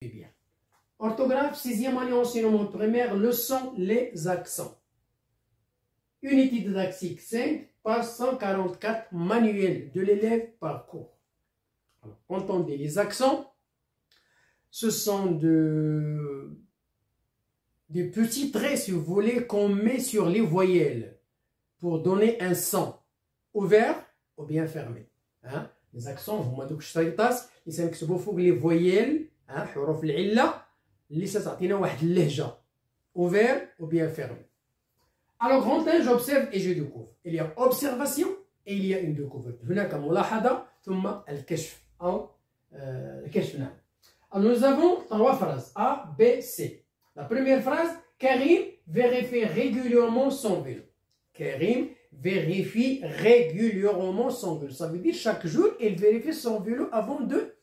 Bien. Orthographe, 6e année enseignement primaire, leçon les accents. Unité didactique 5, page 144, manuel de l'élève parcours. Alors, entendez, les accents, ce sont des petits traits, si vous voulez, qu'on met sur les voyelles pour donner un son ouvert ou bien fermé. Hein? Les accents, vous m'avez dit les voyelles, حروف العلة اللي ستعطينا واحد اللهجة ouvert ou bien fermé. Alors grand 1, j'observe et je découvre. Il y a observation et il y a une découverte. هناك ملاحظة ثم الكشف أو الكشف نعم. Alors nous avons trois phrases A, B, C. La première phrase, Karim vérifie régulièrement son vélo. Karim vérifie régulièrement son vélo. Ça veut dire chaque jour, il vérifie son vélo avant de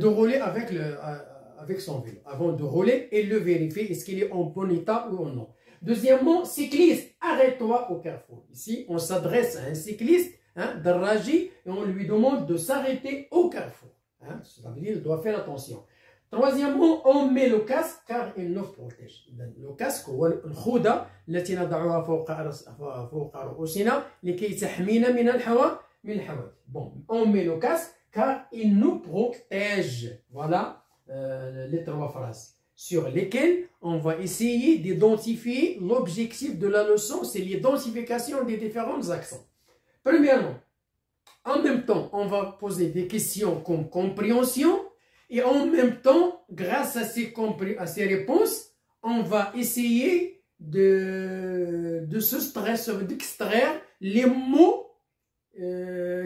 rouler avec son vélo. Avant de rouler, il le vérifie. Est-ce qu'il est en bon état ou non? Deuxièmement, cycliste, arrête-toi au carrefour. Ici, on s'adresse à un cycliste, Daraji, et on lui demande de s'arrêter au carrefour. Ça veut dire qu'il doit faire attention. Troisièmement, on met le casque car il nous protège. Le casque هو الخوذة التي نضعها فوق رؤوسنا لكي تحمينا من الحوادث. Bon, on met le casque car il nous protège. Voilà les trois phrases sur lesquelles on va essayer d'identifier l'objectif de la leçon, c'est l'identification des différents accents. Premièrement, en même temps, on va poser des questions comme compréhension et en même temps, grâce à ces réponses, on va essayer d'extraire les mots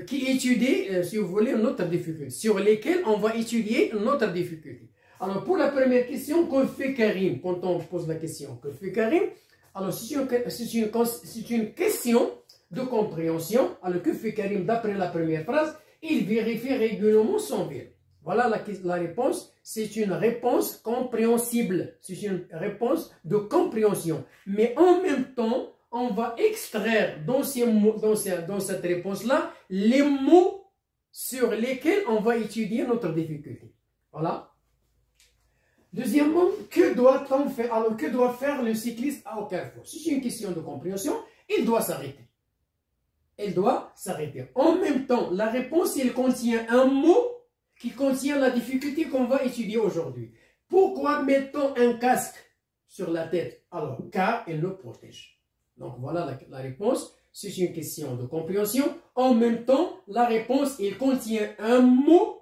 qui étudient, si vous voulez, notre difficulté, sur lesquels on va étudier notre difficulté. Alors, pour la première question, que fait Karim? Quand on pose la question, que fait Karim? Alors, c'est une question de compréhension. Alors, que fait Karim d'après la première phrase? Il vérifie régulièrement son vélo. Voilà la réponse. C'est une réponse compréhensible. C'est une réponse de compréhension. Mais en même temps, on va extraire dans cette réponse-là les mots sur lesquels on va étudier notre difficulté. Voilà. Deuxièmement, que doit-on faire? Alors, que doit faire le cycliste au carrefour? Si c'est une question de compréhension, il doit s'arrêter. Il doit s'arrêter. En même temps, la réponse, elle contient un mot qui contient la difficulté qu'on va étudier aujourd'hui. Pourquoi mettons un casque sur la tête? Alors, car il nous protège. Donc, voilà la réponse. C'est une question de compréhension. En même temps, la réponse, elle contient un mot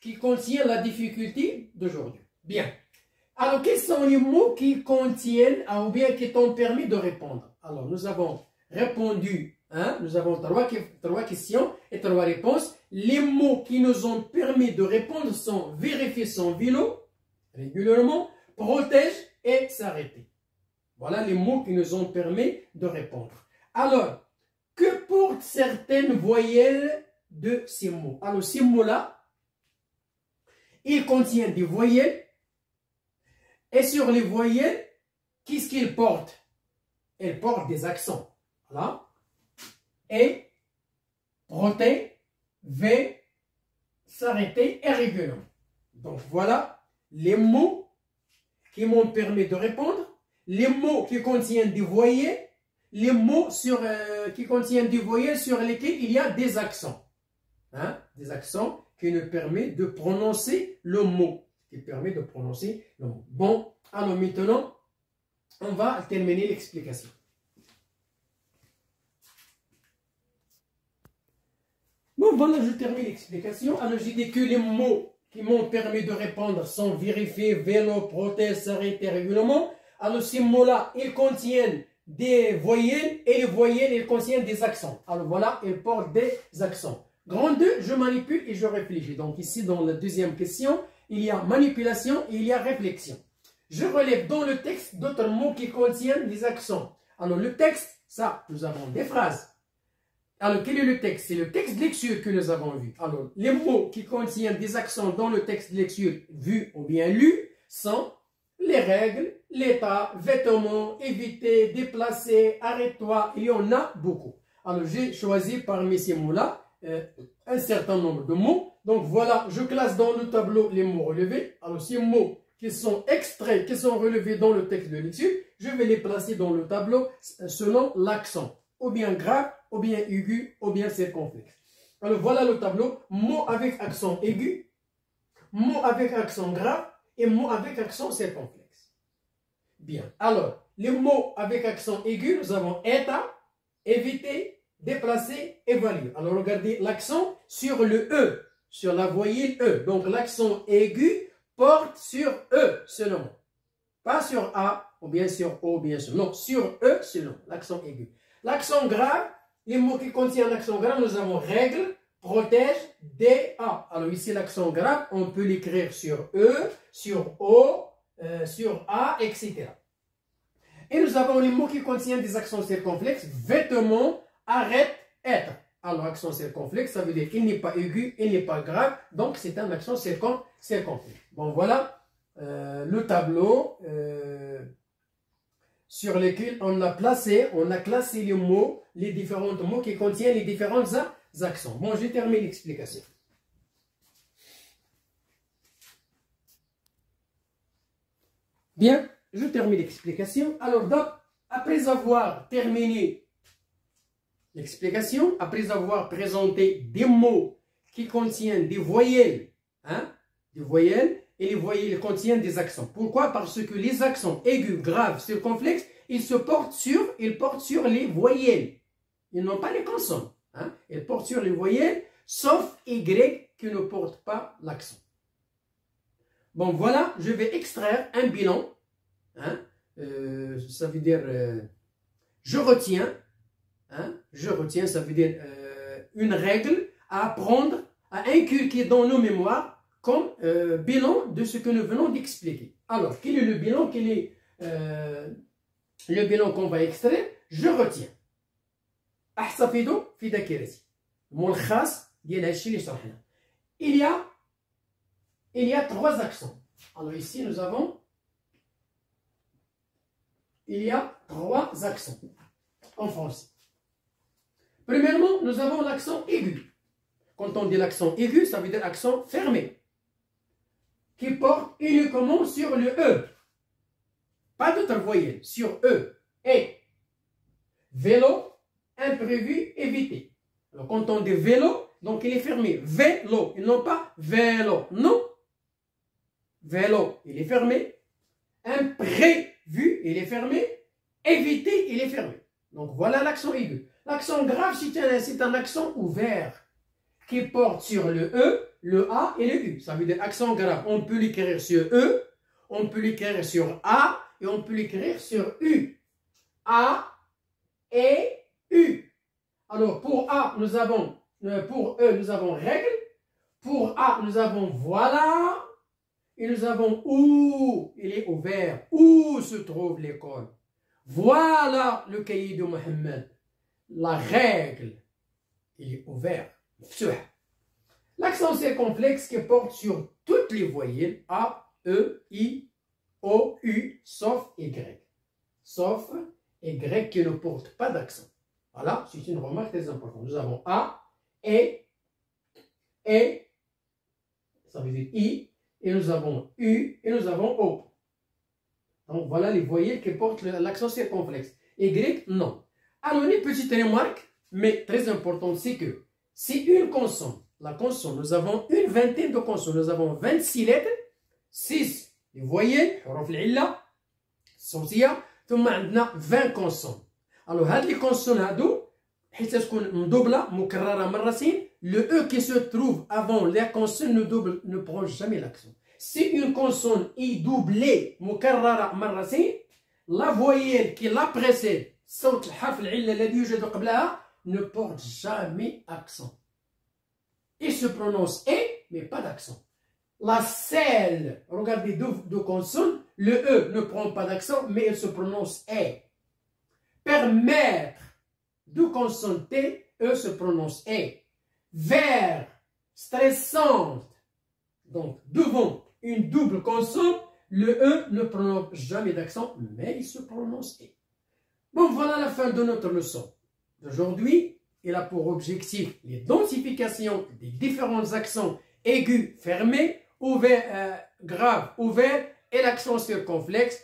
qui contient la difficulté d'aujourd'hui. Bien. Alors, quels sont les mots qui contiennent, ou bien qui t'ont permis de répondre? Alors, nous avons répondu, nous avons trois questions et trois réponses. Les mots qui nous ont permis de répondre sont vérifier son vélo régulièrement, protège et s'arrêter. Voilà les mots qui nous ont permis de répondre. Alors, que portent certaines voyelles de ces mots? Alors, ces mots-là, ils contiennent des voyelles. Et sur les voyelles, qu'est-ce qu'ils portent? Elles portent des accents. Voilà. Et, protège, V, s'arrêter et régulièrement. Donc voilà les mots qui m'ont permis de répondre, les mots qui contiennent des voyelles, les mots qui contiennent des voyelles sur lesquels il y a des accents. Des accents qui nous permettent de prononcer le mot. Bon, alors maintenant, on va terminer l'explication. Bon, voilà, je termine l'explication. Alors, j'ai dit que les mots qui m'ont permis de répondre sont vérifier, vélo, protège, s'arrêter régulièrement. Alors, ces mots-là, ils contiennent des voyelles et les voyelles, ils contiennent des accents. Alors, voilà, ils portent des accents. Grand 2, je manipule et je réfléchis. Donc, ici, dans la deuxième question, il y a manipulation et il y a réflexion. Je relève dans le texte d'autres mots qui contiennent des accents. Alors, le texte, ça, nous avons des phrases. Alors, quel est le texte? C'est le texte de lecture que nous avons vu. Alors, les mots qui contiennent des accents dans le texte de lecture vu ou bien lu sont les règles, l'état, vêtements, éviter, déplacer, arrête-toi. Il y en a beaucoup. Alors, j'ai choisi parmi ces mots-là un certain nombre de mots Donc voilà, je classe dans le tableau les mots relevés. Alors ces mots qui sont extraits, qui sont relevés dans le texte de l'étude, je vais les placer dans le tableau selon l'accent, ou bien grave, ou bien aigu, ou bien circonflexe. Alors voilà le tableau, mots avec accent aigu, mots avec accent grave et mots avec accent circonflexe. Bien, alors les mots avec accent aigu, nous avons état, éviter, déplacer, évaluer. Alors regardez l'accent sur le E, sur la voyelle E. Donc l'accent aigu porte sur E seulement. Pas sur A, ou bien sur O, bien sûr. Non, sur E seulement, l'accent aigu. L'accent grave, les mots qui contiennent l'accent grave, nous avons règle, protège, DA. Alors ici, l'accent grave, on peut l'écrire sur E, sur O, sur A, etc. Et nous avons les mots qui contiennent des accents circonflexes, vêtements, arrête, être. Alors, accent circonflexe, ça veut dire qu'il n'est pas aigu, il n'est pas grave, donc c'est un accent circonflexe. Bon, voilà le tableau sur lequel on a classé les mots, les différents mots qui contiennent les différents accents. Bon, j'ai terminé l'explication. Bien, je termine l'explication. Alors, après avoir terminé l'explication, après avoir présenté des mots qui contiennent des voyelles, des voyelles, et les voyelles contiennent des accents. Pourquoi? Parce que les accents aigus, graves, circonflexes, ils portent sur les voyelles. Ils n'ont pas les consonnes. Ils portent sur les voyelles, sauf Y qui ne porte pas l'accent. Bon, voilà, je vais extraire un bilan. Ça veut dire, je retiens, ça veut dire une règle à apprendre, à inculquer dans nos mémoires comme bilan de ce que nous venons d'expliquer. Alors, quel est le bilan? Quel est le bilan qu'on va extraire? Je retiens. أحتفظ في ذاكرتي. ملخص ديال هادشي اللي شرحنا. Il y a trois accents. Alors ici nous avons il y a trois accents en français. Premièrement, nous avons l'accent aigu. Quand on dit l'accent aigu, ça veut dire accent fermé, qui porte uniquement sur le E. Pas d'autres voyelles, sur E. Et vélo, imprévu, évité. Alors quand on dit vélo, donc il est fermé. Vélo, et non pas vélo. Non. Vélo, il est fermé. Imprévu, il est fermé. Éviter, il est fermé. Donc voilà l'accent aigu. L'accent grave, c'est un accent ouvert qui porte sur le E, le A et le U. Ça veut dire accent grave. On peut l'écrire sur E, on peut l'écrire sur A et on peut l'écrire sur U. A et U. Alors pour A, nous avons, pour E, nous avons règle. Pour A, nous avons voilà. Et nous avons où il est ouvert. Où se trouve l'école? Voilà le cahier de Mohammed. La règle, il est ouvert. L'accent circonflexe qui porte sur toutes les voyelles A, E, I, O, U, sauf Y. Sauf Y qui ne porte pas d'accent. Voilà, c'est une remarque très importante. Nous avons A, E, ça veut dire I, et nous avons U, et nous avons O. Donc voilà les voyelles qui portent l'accent circonflexe. Y, non. Alors une petite remarque, mais très importante, c'est que c'est une consonne. La consonne, nous avons une vingtaine de consonnes. Nous avons 26 lettres, 6 les voyelles, حروف العلة الصوتية, ثم عندنا 20 consonnes. Alors هاد les consonnes هادو حيت تكون مدوبلة مكررة مرتين, le E qui se trouve avant la consonne ne prend jamais l'accent. Si une consonne est doublée مكررة مرتين, la voyelle qui la précède, صوت الحرف العلة الذي يوجد قبلها, ne porte jamais accent. Il se prononce E, mais pas d'accent. La seule, regardez deux consonnes, le E ne prend pas d'accent, mais il se prononce E. Permettre, deux consonnes T, E se prononce E. Vers, stressante, donc devant une double consonne, le E ne prononce jamais d'accent, mais il se prononce E. Bon, voilà la fin de notre leçon d'aujourd'hui. Il a pour objectif l'identification des différents accents aigu fermé, ouvert, grave ouvert et l'accent circonflexe.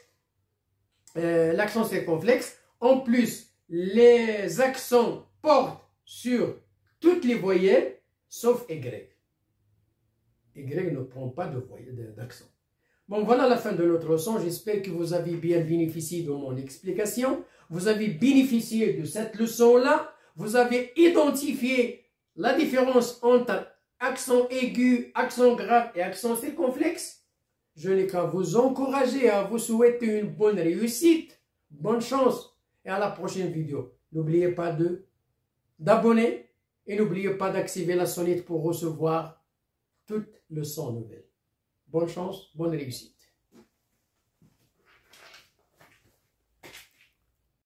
En plus, les accents portent sur toutes les voyelles sauf Y. Y ne prend pas d'accent. Bon, voilà la fin de notre leçon. J'espère que vous avez bien bénéficié de mon explication. Vous avez bénéficié de cette leçon-là. Vous avez identifié la différence entre accent aigu, accent grave et accent circonflexe. Je n'ai qu'à vous encourager, à vous souhaiter une bonne réussite, bonne chance et à la prochaine vidéo. N'oubliez pas d'abonner et n'oubliez pas d'activer la sonnette pour recevoir toutes leçons nouvelles. Bonne chance, bonne réussite.